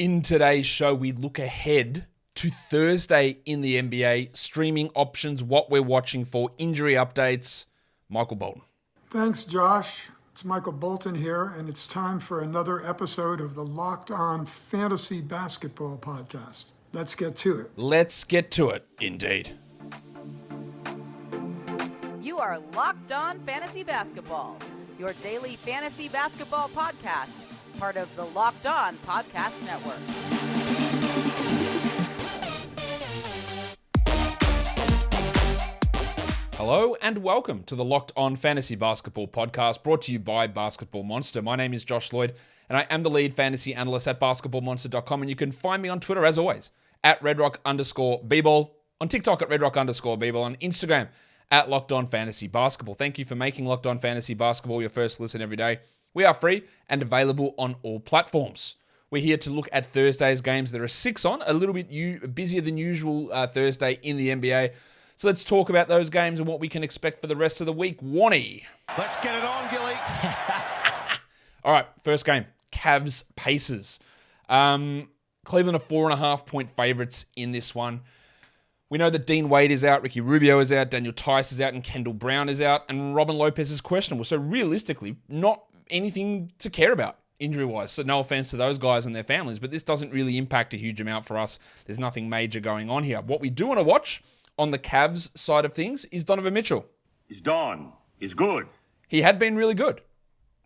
In today's show, we look ahead to Thursday in the NBA, streaming options, what we're watching for, injury updates. Michael Bolton. Thanks, Josh. It's Michael Bolton here, and it's time for another episode of the Locked On Fantasy Basketball Podcast. Let's get to it. Let's get to it, indeed. You are Locked On Fantasy Basketball, your daily fantasy basketball podcast, part of the Locked On Podcast Network. Hello and welcome to the Locked On Fantasy Basketball Podcast, brought to you by Basketball Monster. My name is Josh Lloyd, and I am the lead fantasy analyst at basketballmonster.com, and you can find me on Twitter, as always, at redrock_bball, on TikTok at redrock_bball, on Instagram at Locked On Fantasy Basketball. Thank you for making Locked On Fantasy Basketball your first listen every day. We are free and available on all platforms. We're here to look at Thursday's games. There are 6 on, a little bit busier than usual Thursday in the NBA. So let's talk about those games and what we can expect for the rest of the week. Wani. Let's get it on, Gilly. All right, first game, Cavs Pacers. Cleveland are 4.5 point favorites in this one. We know that Dean Wade is out, Ricky Rubio is out, Daniel Tice is out, and Kendall Brown is out, and Robin Lopez is questionable. So realistically, not anything to care about injury-wise. So no offense to those guys and their families, but this doesn't really impact a huge amount for us. There's nothing major going on here. What we do want to watch on the Cavs side of things is Donovan Mitchell. He's done. He's good. He had been really good.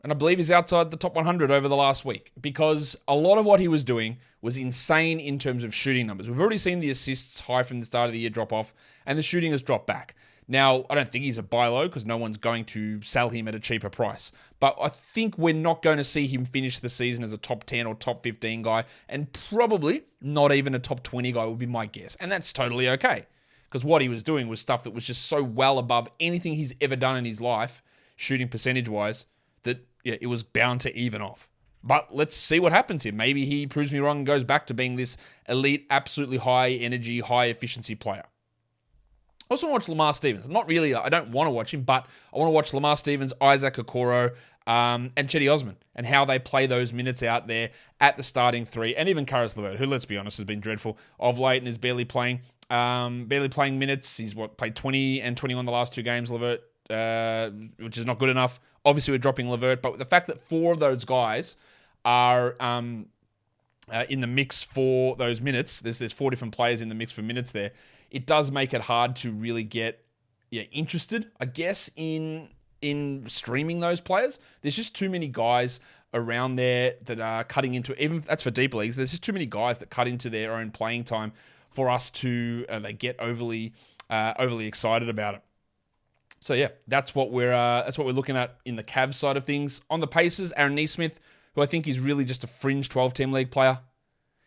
And I believe he's outside the top 100 over the last week because a lot of what he was doing was insane in terms of shooting numbers. We've already seen the assists high from the start of the year drop off, and the shooting has dropped back. Now, I don't think he's a buy low because no one's going to sell him at a cheaper price. But I think we're not going to see him finish the season as a top 10 or top 15 guy, and probably not even a top 20 guy would be my guess. And that's totally okay because what he was doing was stuff that was just so well above anything he's ever done in his life, shooting percentage-wise, that it was bound to even off. But let's see what happens here. Maybe he proves me wrong and goes back to being this elite, absolutely high energy, high efficiency player. I also want to watch Lamar Stevens. Not really, I don't want to watch him, but I want to watch Lamar Stevens, Isaac Okoro, and Chetty Osman, and how they play those minutes out there at the starting 3, and even Karis LeVert, who, let's be honest, has been dreadful of late and is barely playing minutes. He's played 20 and 21 the last 2 games, LeVert, which is not good enough. Obviously, we're dropping LeVert, but the fact that 4 of those guys are in the mix for those minutes, there's 4 different players in the mix for minutes there, it does make it hard to really get interested, I guess, in streaming those players. There's just too many guys around there that are cutting into, even that's for deep leagues, there's just too many guys that cut into their own playing time for us to they get overly excited about it. So yeah, that's what we're looking at in the Cavs side of things. On the Pacers, Aaron Nesmith, who I think is really just a fringe 12-team league player.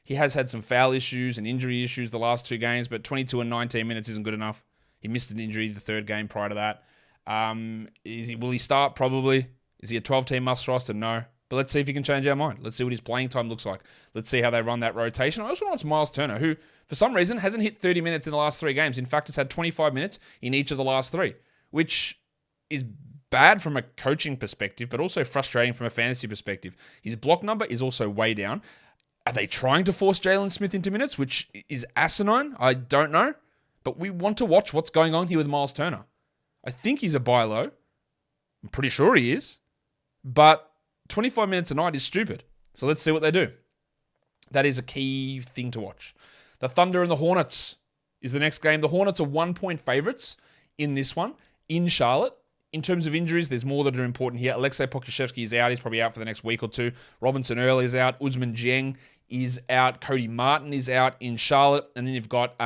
He has had some foul issues and injury issues the last 2 games, but 22 and 19 minutes isn't good enough. He missed an injury the 3rd game prior to that. Will he start? Probably. Is he a 12-team must roster? No. But let's see if he can change our mind. Let's see what his playing time looks like. Let's see how they run that rotation. I also want to watch Miles Turner, who, for some reason, hasn't hit 30 minutes in the last 3 games. In fact, has had 25 minutes in each of the last 3, which is bad from a coaching perspective, but also frustrating from a fantasy perspective. His block number is also way down. Are they trying to force Jalen Smith into minutes, which is asinine? I don't know. But we want to watch what's going on here with Miles Turner. I think he's a buy low. I'm pretty sure he is. But 25 minutes a night is stupid. So let's see what they do. That is a key thing to watch. The Thunder and the Hornets is the next game. The Hornets are 1 point favorites in this one in Charlotte. In terms of injuries, there's more that are important here. Alexei Pokusevski is out. He's probably out for the next week or 2. Robinson Earl is out. Usman Dieng is out. Cody Martin is out in Charlotte. And then you've got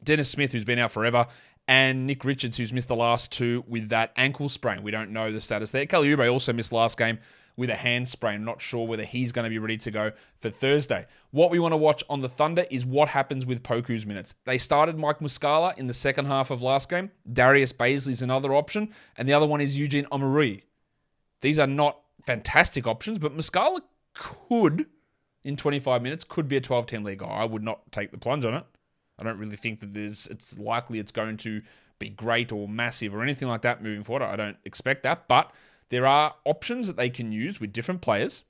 Dennis Smith, who's been out forever, and Nick Richards, who's missed the last 2 with that ankle sprain. We don't know the status there. Kelly Oubre also missed last game with a hand sprain. Not sure whether he's going to be ready to go for Thursday. What we want to watch on the Thunder is what happens with Poku's minutes. They started Mike Muscala in the second half of last game. Darius Baisley is another option, and the other one is Eugene Omoruyi. These are not fantastic options, but Muscala could, in 25 minutes, could be a 12-10 league guy. I would not take the plunge on it. I don't really think that it's likely it's going to be great or massive or anything like that moving forward. I don't expect that, but there are options that they can use with different players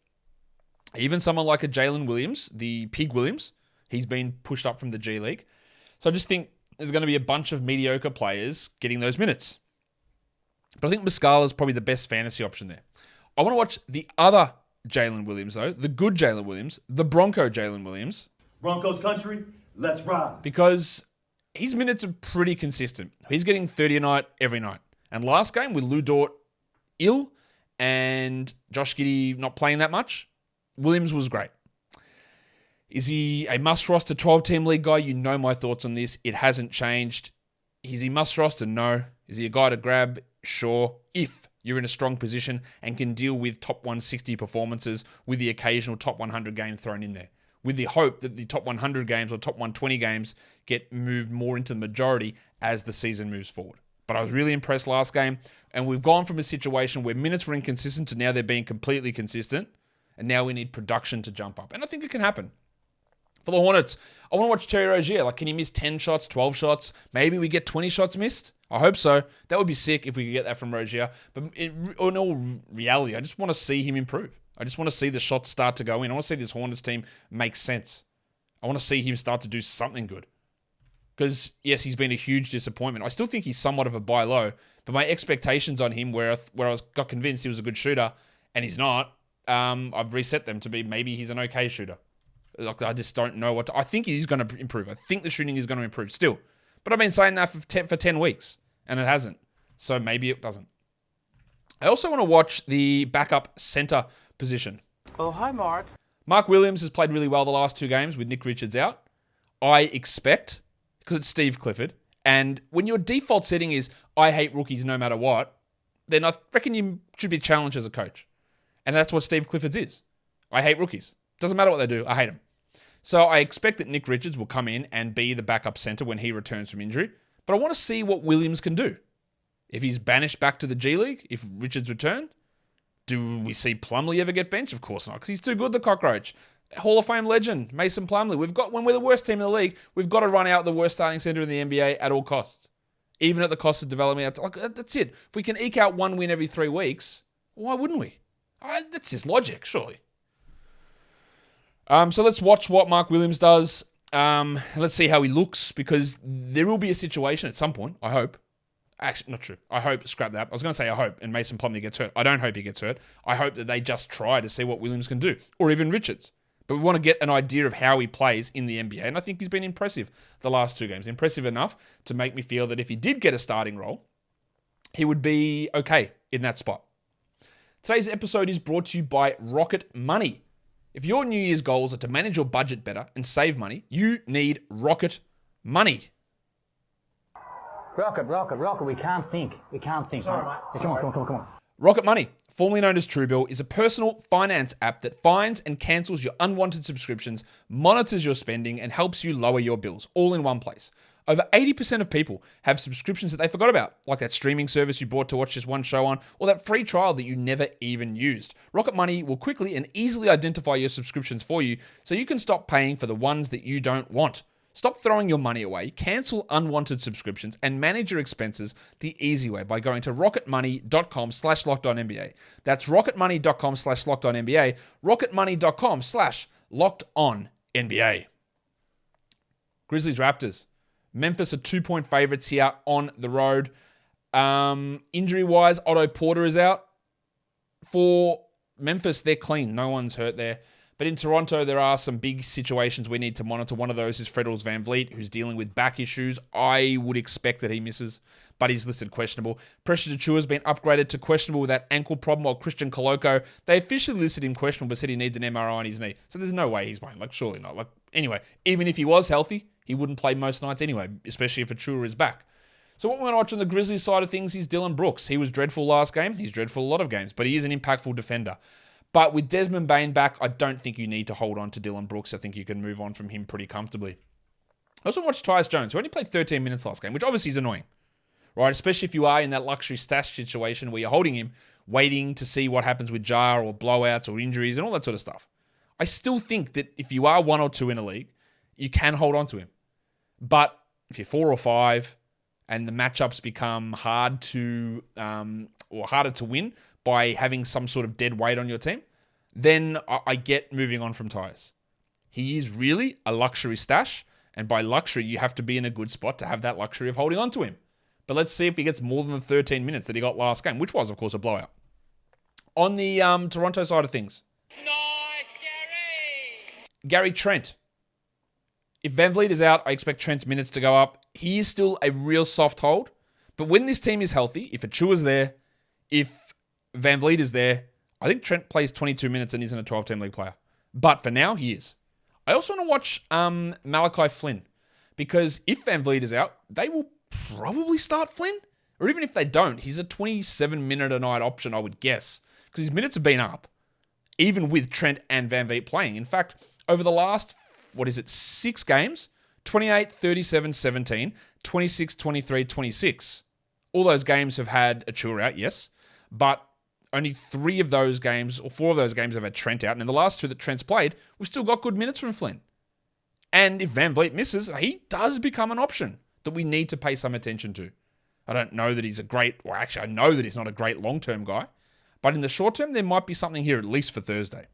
Even someone like a Jalen Williams, the Pig Williams, he's been pushed up from the G League. So I just think there's going to be a bunch of mediocre players getting those minutes. But I think Muscala is probably the best fantasy option there. I want to watch the other Jalen Williams, though, the good Jalen Williams, the Bronco Jalen Williams. Broncos country, let's ride. Because his minutes are pretty consistent. He's getting 30 a night every night. And last game with Lou Dort ill and Josh Giddey not playing that much, Williams was great. Is he a must-roster 12-team league guy? You know my thoughts on this. It hasn't changed. Is he must-roster? No. Is he a guy to grab? Sure. If you're in a strong position and can deal with top 160 performances with the occasional top 100 game thrown in there, with the hope that the top 100 games or top 120 games get moved more into the majority as the season moves forward. But I was really impressed last game, and we've gone from a situation where minutes were inconsistent to now they're being completely consistent, and now we need production to jump up. And I think it can happen. For the Hornets, I want to watch Terry Rozier. Like, can he miss 10 shots, 12 shots? Maybe we get 20 shots missed? I hope so. That would be sick if we could get that from Rozier. But in all reality, I just want to see him improve. I just want to see the shots start to go in. I want to see this Hornets team make sense. I want to see him start to do something good. Because, yes, he's been a huge disappointment. I still think he's somewhat of a buy low, but my expectations on him, where I got convinced he was a good shooter, and he's not, I've reset them to be maybe he's an okay shooter. Like, I just don't know what to... I think he's going to improve. I think the shooting is going to improve still. But I've been saying that for 10 weeks, and it hasn't. So maybe it doesn't. I also want to watch the backup center position. Oh, hi, Mark. Mark Williams has played really well the last two games with Nick Richards out. I expect, because it's Steve Clifford, and when your default setting is, I hate rookies no matter what, then I reckon you should be challenged as a coach. And that's what Steve Clifford's is. I hate rookies. Doesn't matter what they do, I hate them. So I expect that Nick Richards will come in and be the backup center when he returns from injury. But I want to see what Williams can do. If he's banished back to the G League, if Richards return, do we see Plumlee ever get benched? Of course not, because he's too good, the cockroach. Hall of Fame legend, Mason Plumlee. When we're the worst team in the league, we've got to run out the worst starting center in the NBA at all costs. Even at the cost of development. That's it. If we can eke out one win every 3 weeks, why wouldn't we? That's just logic, surely. So let's watch what Mark Williams does. Let's see how he looks, because there will be a situation at some point, I hope. Actually, not true. I hope, scrap that. I was going to say I hope, and Mason Plumlee gets hurt. I don't hope he gets hurt. I hope that they just try to see what Williams can do, or even Richards. But we want to get an idea of how he plays in the NBA, and I think he's been impressive the last 2 games. Impressive enough to make me feel that if he did get a starting role, he would be okay in that spot. Today's episode is brought to you by Rocket Money. If your New Year's goals are to manage your budget better and save money, you need Rocket Money. Rocket, we can't think. Sorry, mate. Come on. Rocket Money, formerly known as Truebill, is a personal finance app that finds and cancels your unwanted subscriptions, monitors your spending, and helps you lower your bills, all in one place. Over 80% of people have subscriptions that they forgot about, like that streaming service you bought to watch just one show on, or that free trial that you never even used. Rocket Money will quickly and easily identify your subscriptions for you, so you can stop paying for the ones that you don't want. Stop throwing your money away, cancel unwanted subscriptions, and manage your expenses the easy way by going to rocketmoney.com/lockedonnba. That's rocketmoney.com/lockedonnba, rocketmoney.com/lockedonnba. Grizzlies Raptors. Memphis are 2-point favorites here on the road. Injury-wise, Otto Porter is out. For Memphis, they're clean. No one's hurt there. But in Toronto, there are some big situations we need to monitor. One of those is Fredros Van Vliet, who's dealing with back issues. I would expect that he misses, but he's listed questionable. Precious Achiuwa has been upgraded to questionable with that ankle problem, while Christian Koloko, they officially listed him questionable, but said he needs an MRI on his knee. So there's no way he's playing. Surely not. Anyway, even if he was healthy, he wouldn't play most nights anyway, especially if Achiuwa is back. So what we're going to watch on the Grizzlies side of things is Dylan Brooks. He was dreadful last game. He's dreadful a lot of games, but he is an impactful defender. But with Desmond Bane back, I don't think you need to hold on to Dylan Brooks. I think you can move on from him pretty comfortably. I also watched Tyus Jones, who only played 13 minutes last game, which obviously is annoying, right? Especially if you are in that luxury stash situation where you're holding him, waiting to see what happens with JAR or blowouts or injuries and all that sort of stuff. I still think that if you are 1 or 2 in a league, you can hold on to him. But if you're 4 or 5 and the matchups become harder to win by having some sort of dead weight on your team, then I get moving on from Tyus. He is really a luxury stash, and by luxury, you have to be in a good spot to have that luxury of holding on to him. But let's see if he gets more than the 13 minutes that he got last game, which was, of course, a blowout. On the Toronto side of things. Nice, Gary Trent. If Van Vliet is out, I expect Trent's minutes to go up. He is still a real soft hold. But when this team is healthy, if Achua's there, if Van Vliet is there, I think Trent plays 22 minutes and isn't a 12-team league player. But for now, he is. I also want to watch Malachi Flynn, because if Van Vliet is out, they will probably start Flynn. Or even if they don't, he's a 27-minute-a-night option, I would guess, because his minutes have been up, even with Trent and Van Vliet playing. In fact, over the last, 6 games, 28, 37, 17, 26, 23, 26. All those games have had Achua out, yes, but only 3 of those games, or 4 of those games have had Trent out, and in the last 2 that Trent's played, we've still got good minutes from Flynn. And if Van Vliet misses, he does become an option that we need to pay some attention to. I don't know that he's a great, well, actually, I know that he's not a great long-term guy, but in the short term, there might be something here, at least for Thursday.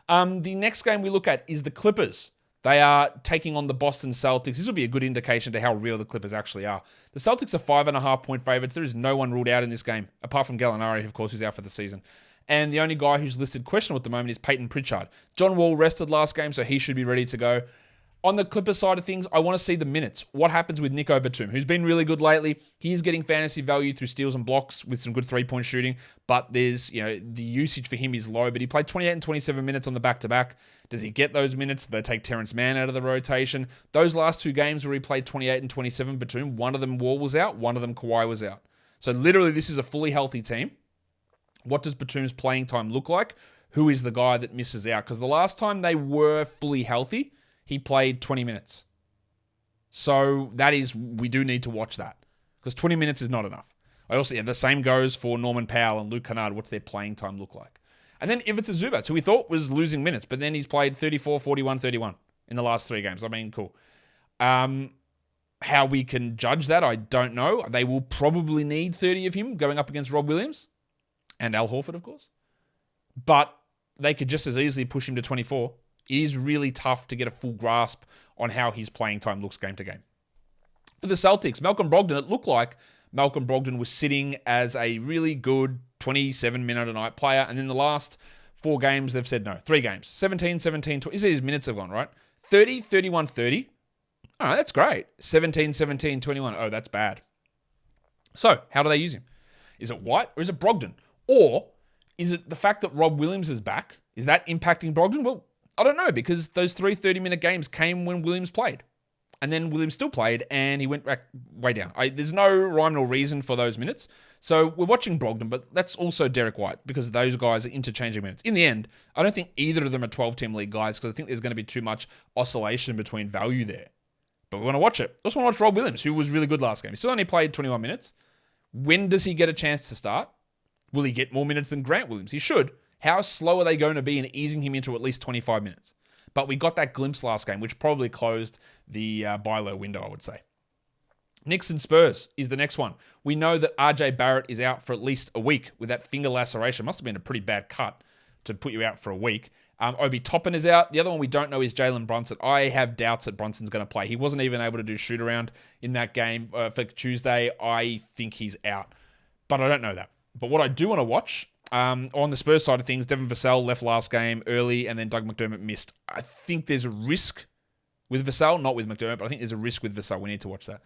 The next game we look at is the Clippers. They are taking on the Boston Celtics. This will be a good indication to how real the Clippers actually are. The Celtics are 5.5-point favorites. There is no one ruled out in this game, apart from Gallinari, of course, who's out for the season. And the only guy who's listed questionable at the moment is Peyton Pritchard. John Wall rested last game, so he should be ready to go. On the Clippers side of things, I want to see the minutes. What happens with Nico Batum, who's been really good lately? He is getting fantasy value through steals and blocks with some good three-point shooting, but there's, the usage for him is low, but he played 28 and 27 minutes on the back-to-back. Does he get those minutes? Do they take Terrence Mann out of the rotation? Those last 2 games where he played 28 and 27, Batum, one of them Wall was out, one of them Kawhi was out. So literally, this is a fully healthy team. What does Batum's playing time look like? Who is the guy that misses out? Because the last time they were fully healthy, he played 20 minutes. So we do need to watch that, because 20 minutes is not enough. The same goes for Norman Powell and Luke Kennard. What's their playing time look like? And then Ivica Zubac, who we thought was losing minutes, but then he's played 34, 41, 31 in the last 3 games. I mean, cool. How we can judge that, I don't know. They will probably need 30 of him going up against Rob Williams and Al Horford, of course. But they could just as easily push him to 24. It is really tough to get a full grasp on how his playing time looks game to game. For the Celtics, Malcolm Brogdon, it looked like Malcolm Brogdon was sitting as a really good 27-minute-a-night player, and in the last 4 games, they've said no. 3 games. 17, 17, 20. His minutes have gone, right? 30, 31, 30. Oh, that's great. 17, 17, 21. Oh, that's bad. So, how do they use him? Is it White or is it Brogdon? Or is it the fact that Rob Williams is back? Is that impacting Brogdon? Well, I don't know, because those 3 30-minute games came when Williams played. And then Williams still played, and he went back way down. There's no rhyme nor reason for those minutes. So we're watching Brogdon, but that's also Derek White, because those guys are interchanging minutes. In the end, I don't think either of them are 12-team league guys, because I think there's going to be too much oscillation between value there. But we want to watch it. I also want to watch Rob Williams, who was really good last game. He still only played 21 minutes. When does he get a chance to start? Will he get more minutes than Grant Williams? He should. How slow are they going to be in easing him into at least 25 minutes? But we got that glimpse last game, which probably closed the buy low window, I would say. Knicks and Spurs is the next one. We know that RJ Barrett is out for at least a week with that finger laceration. Must have been a pretty bad cut to put you out for a week. Obi Toppin is out. The other one we don't know is Jalen Brunson. I have doubts that Brunson's going to play. He wasn't even able to do shoot around in that game for Tuesday. I think he's out, but I don't know that. But what I do want to watch, on the Spurs side of things, Devin Vassell left last game early, and then Doug McDermott missed. I think there's a risk with Vassell, not with McDermott, but I think there's a risk with Vassell. We need to watch that.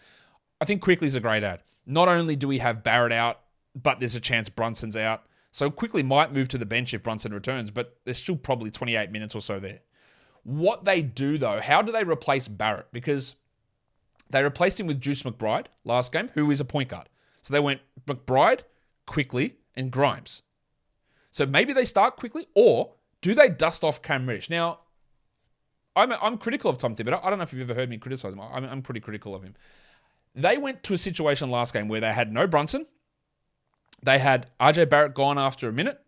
I think Quickley's a great ad. Not only do we have Barrett out, but there's a chance Brunson's out. So Quickley might move to the bench if Brunson returns, but there's still probably 28 minutes or so there. What they do, though, how do they replace Barrett? Because they replaced him with Juice McBride last game, who is a point guard. So they went McBride, Quickley, and Grimes. So maybe they start Quickley, or do they dust off Cam Reddish? Now, I'm critical of Tom Thibodeau. I don't know if you've ever heard me criticize him. I'm pretty critical of him. They went to a situation last game where they had no Brunson, they had RJ Barrett gone after a minute,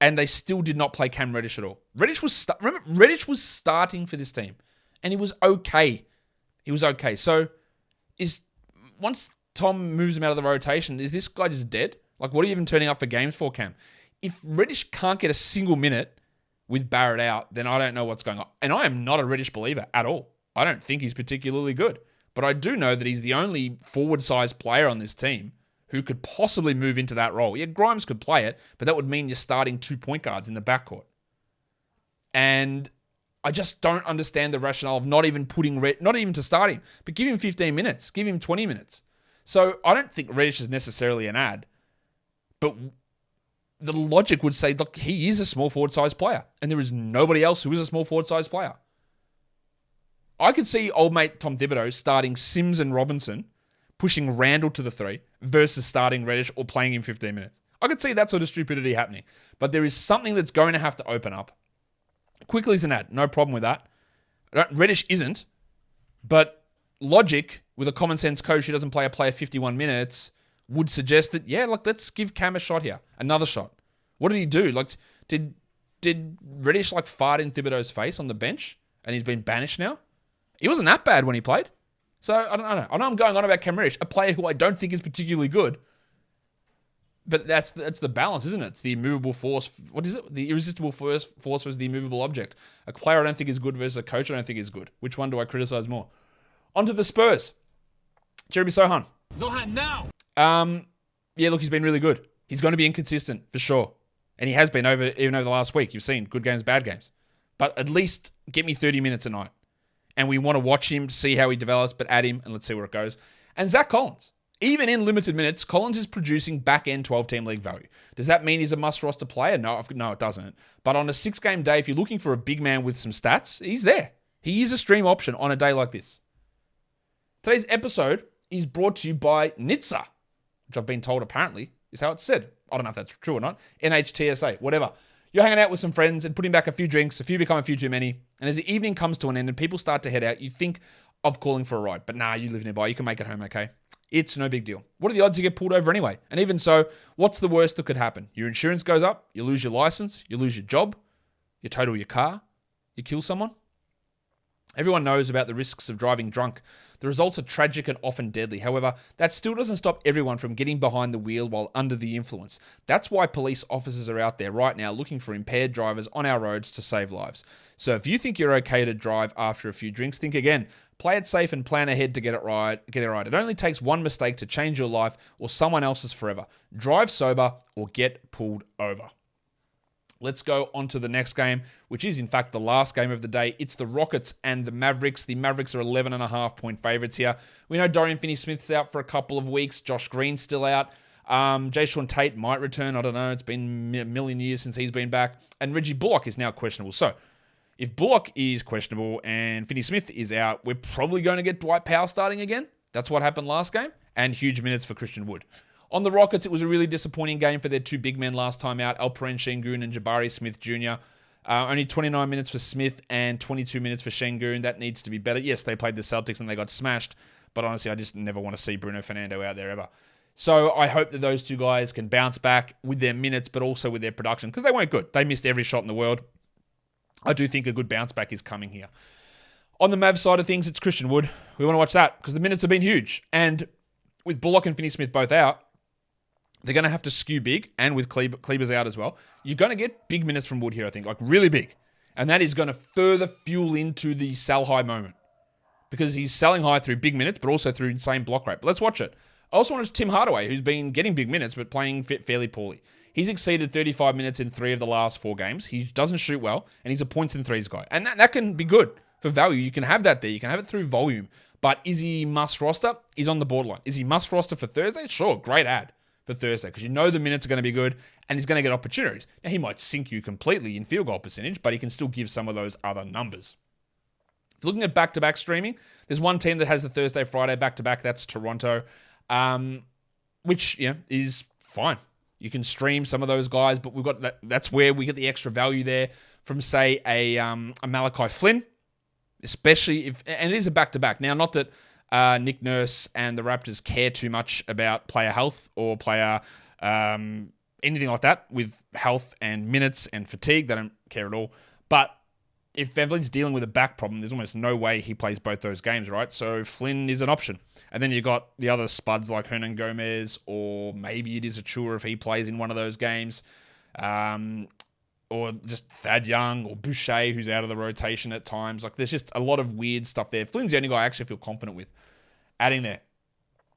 and they still did not play Cam Reddish at all. Reddish was starting for this team, and he was okay. So once Tom moves him out of the rotation, is this guy just dead? Like, what are you even turning up for games for, Cam? if Reddish can't get a single minute with Barrett out, then I don't know what's going on. And I am not a Reddish believer at all. I don't think he's particularly good. But I do know that he's the only forward-sized player on this team who could possibly move into that role. Yeah, Grimes could play it, but that would mean you're starting 2 point guards in the backcourt. And I just don't understand the rationale of not even not even to start him, but give him 15 minutes, give him 20 minutes. So I don't think Reddish is necessarily an ad, but the logic would say, look, he is a small forward-sized player, and there is nobody else who is a small forward-sized player. I could see old mate Tom Thibodeau starting Sims and Robinson, pushing Randall to the 3, versus starting Reddish or playing him 15 minutes. I could see that sort of stupidity happening. But there is something that's going to have to open up. Quickley's an ad, no problem with that. Reddish isn't, but logic with a common sense coach who doesn't play a player 51 minutes would suggest that, yeah, look, let's give Cam a shot here. Another shot. What did he do? Like, did Reddish like fart in Thibodeau's face on the bench and he's been banished now? He wasn't that bad when he played. So, I don't know. I know I'm going on about Cam Reddish, a player who I don't think is particularly good. But that's the balance, isn't it? It's the immovable force. What is it? The irresistible force versus the immovable object. A player I don't think is good versus a coach I don't think is good. Which one do I criticize more? On to the Spurs. Jeremy Sohan. Zohan now! Yeah, look, he's been really good. He's going to be inconsistent, for sure. And he has been even over the last week. You've seen good games, bad games. But at least get me 30 minutes a night. And we want to watch him, see how he develops, but add him, and let's see where it goes. And Zach Collins. Even in limited minutes, Collins is producing back-end 12-team league value. Does that mean he's a must-roster player? No, it doesn't. But on a 6-game day, if you're looking for a big man with some stats, he's there. He is a stream option on a day like this. Today's episode is brought to you by NHTSA, which I've been told apparently is how it's said. I don't know if that's true or not. NHTSA, whatever. You're hanging out with some friends and putting back a few drinks, a few become a few too many, and as the evening comes to an end and people start to head out, you think of calling for a ride. But nah, you live nearby. You can make it home, okay? It's no big deal. What are the odds you get pulled over anyway? And even so, what's the worst that could happen? Your insurance goes up, you lose your license, you lose your job, you total your car, you kill someone. Everyone knows about the risks of driving drunk. The results are tragic and often deadly. However, that still doesn't stop everyone from getting behind the wheel while under the influence. That's why police officers are out there right now looking for impaired drivers on our roads to save lives. So if you think you're okay to drive after a few drinks, think again. Play it safe and plan ahead to get it right. It only takes one mistake to change your life or someone else's forever. Drive sober or get pulled over. Let's go on to the next game, which is in fact the last game of the day. It's the Rockets and the Mavericks. The Mavericks are 11.5-point favorites here. We know Dorian Finney-Smith's out for a couple of weeks. Josh Green's still out. Jayshawn Tate might return. I don't know. It's been a million years since he's been back. And Reggie Bullock is now questionable. So if Bullock is questionable and Finney-Smith is out, we're probably going to get Dwight Powell starting again. That's what happened last game. And huge minutes for Christian Wood. On the Rockets, it was a really disappointing game for their two big men last time out, Alperen Şengün and Jabari Smith Jr. Only 29 minutes for Smith and 22 minutes for Şengün. That needs to be better. Yes, they played the Celtics and they got smashed, but honestly, I just never want to see Bruno Fernando out there ever. So I hope that those two guys can bounce back with their minutes, but also with their production, because they weren't good. They missed every shot in the world. I do think a good bounce back is coming here. On the Mavs side of things, it's Christian Wood. We want to watch that because the minutes have been huge. And with Bullock and Finney-Smith both out, they're going to have to skew big, and with Kleber's out as well. You're going to get big minutes from Wood here, I think, like really big. And that is going to further fuel into the sell high moment because he's selling high through big minutes, but also through insane block rate. But let's watch it. I also wanted Tim Hardaway, who's been getting big minutes, but playing fairly poorly. He's exceeded 35 minutes in 3 of the last 4 games. He doesn't shoot well, and he's a points and threes guy. And that can be good for value. You can have that there. You can have it through volume. But is he must roster? He's on the borderline. Is he must roster for Thursday? Sure, great ad for Thursday because you know the minutes are going to be good and he's going to get opportunities. Now, he might sink you completely in field goal percentage, but he can still give some of those other numbers. If you're looking at back-to-back streaming, there's one team that has the Thursday, Friday back-to-back. That's Toronto, which is fine. You can stream some of those guys, but we've got that's where we get the extra value there from, say, a Malachi Flynn, especially if, and it is a back-to-back. Now, not that Nick Nurse and the Raptors care too much about player health or player anything like that with health and minutes and fatigue. They don't care at all. But if Van Vliet's dealing with a back problem, there's almost no way he plays both those games, right? So Flynn is an option. And then you got the other spuds like Hernan Gomez, or maybe it is Achua if he plays in one of those games. or just Thad Young or Boucher, who's out of the rotation at times. Like, there's just a lot of weird stuff there. Flynn's the only guy I actually feel confident with adding there.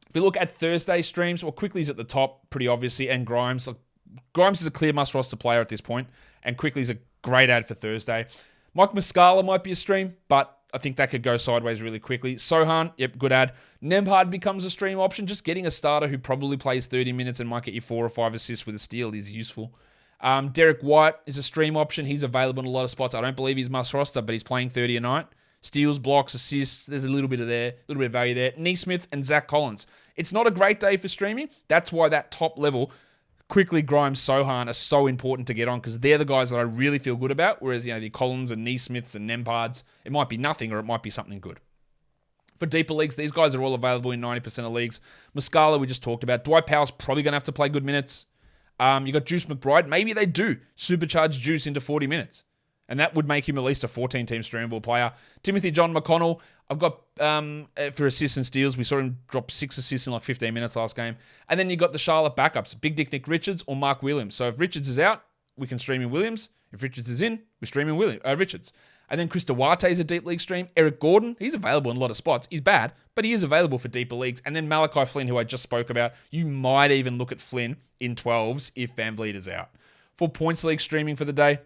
If we look at Thursday streams, well, Quickley's at the top, pretty obviously, and Grimes. Like, Grimes is a clear must-roster player at this point, and Quickley's a great add for Thursday. Mike Muscala might be a stream, but I think that could go sideways really quickly. Sohan, yep, good add. Nembhard becomes a stream option. Just getting a starter who probably plays 30 minutes and might get you 4 or 5 assists with a steal is useful. Derek White is a stream option. He's available in a lot of spots. I don't believe he's must-roster, but he's playing 30 a night. Steals, blocks, assists. There's a little bit of value there. Neesmith and Zach Collins. It's not a great day for streaming. That's why that top level, Quickley, Grimes, Sohan, are so important to get on, because they're the guys that I really feel good about. Whereas, the Collins and Neesmiths and Nempards, it might be nothing or it might be something good. For deeper leagues, these guys are all available in 90% of leagues. Muscala, we just talked about. Dwight Powell's probably going to have to play good minutes. You got Juice McBride. Maybe they do supercharge Juice into 40 minutes. And that would make him at least a 14-team streamable player. Timothy John McConnell, I've got for assists and steals. We saw him drop 6 assists in like 15 minutes last game. And then you got the Charlotte backups, Big Dick Nick Richards or Mark Williams. So if Richards is out, we can stream in Williams. If Richards is in, we stream in Richards. And then Chris Duarte is a deep league stream. Eric Gordon, he's available in a lot of spots. He's bad, but he is available for deeper leagues. And then Malachi Flynn, who I just spoke about. You might even look at Flynn in 12s if Van Vliet is out. For points league streaming for the day,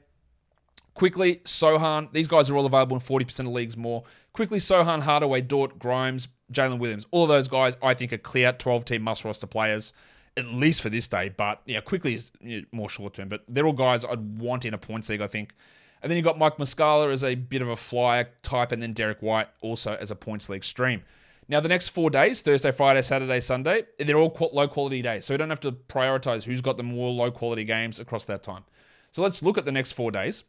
Quickley, Sohan, these guys are all available in 40% of leagues more. Quickley, Sohan, Hardaway, Dort, Grimes, Jalen Williams. All of those guys, I think, are clear 12-team must-roster players, at least for this day. But, Quickley is more short-term. But they're all guys I'd want in a points league, I think. And then you got Mike Muscala as a bit of a flyer type, and then Derek White also as a points league stream. Now, the next 4 days, Thursday, Friday, Saturday, Sunday, they're all low-quality days. So we don't have to prioritize who's got the more low-quality games across that time. So let's look at the next 4 days.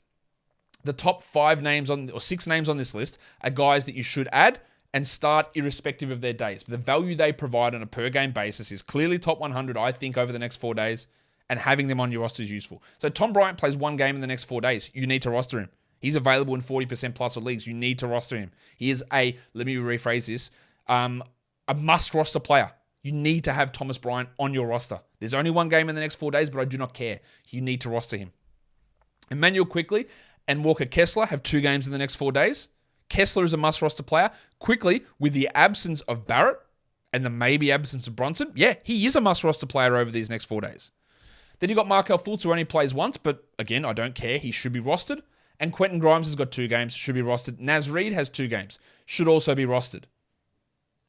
The top 6 names on this list are guys that you should add and start irrespective of their days. The value they provide on a per game basis is clearly top 100, I think, over the next 4 days, and having them on your roster is useful. So Tom Bryant plays 1 game in the next 4 days. You need to roster him. He's available in 40% plus of leagues. You need to roster him. He is let me rephrase this, a must roster player. You need to have Thomas Bryant on your roster. There's only 1 game in the next 4 days, but I do not care. You need to roster him. Immanuel Quickley and Walker Kessler have 2 games in the next 4 days. Kessler is a must-roster player. Quickly, with the absence of Barrett and the maybe absence of Bronson, he is a must-roster player over these next 4 days. Then you got Markelle Fultz, who only plays once, but again, I don't care. He should be rostered. And Quentin Grimes has got 2 games, should be rostered. Naz Reid has 2 games, should also be rostered.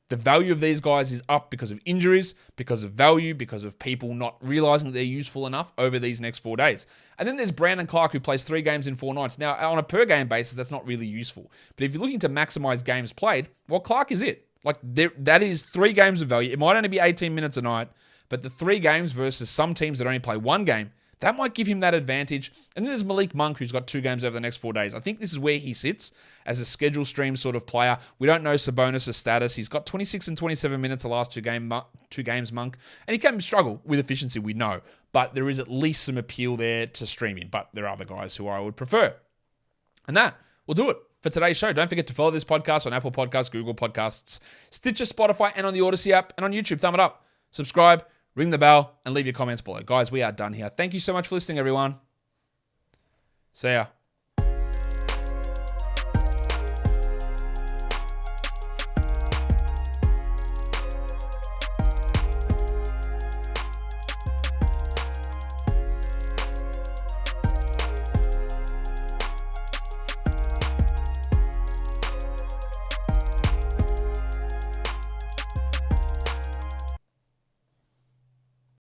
The value of these guys is up because of injuries, because of value, because of people not realizing that they're useful enough over these next 4 days. And then there's Brandon Clark, who plays 3 games in 4 nights. Now, on a per game basis, that's not really useful. But if you're looking to maximize games played, well, Clark is it. Like, that is 3 games of value. It might only be 18 minutes a night, but the 3 games versus some teams that only play 1 game, that might give him that advantage. And then there's Malik Monk, who's got 2 games over the next 4 days. I think this is where he sits as a schedule stream sort of player. We don't know Sabonis' status. He's got 26 and 27 minutes the last 2 games, Monk. And he can struggle with efficiency, we know. But there is at least some appeal there to streaming. But there are other guys who I would prefer. And that will do it for today's show. Don't forget to follow this podcast on Apple Podcasts, Google Podcasts, Stitcher, Spotify, and on the Odyssey app. And on YouTube, thumb it up. Subscribe. Ring the bell and leave your comments below. Guys, we are done here. Thank you so much for listening, everyone. See ya.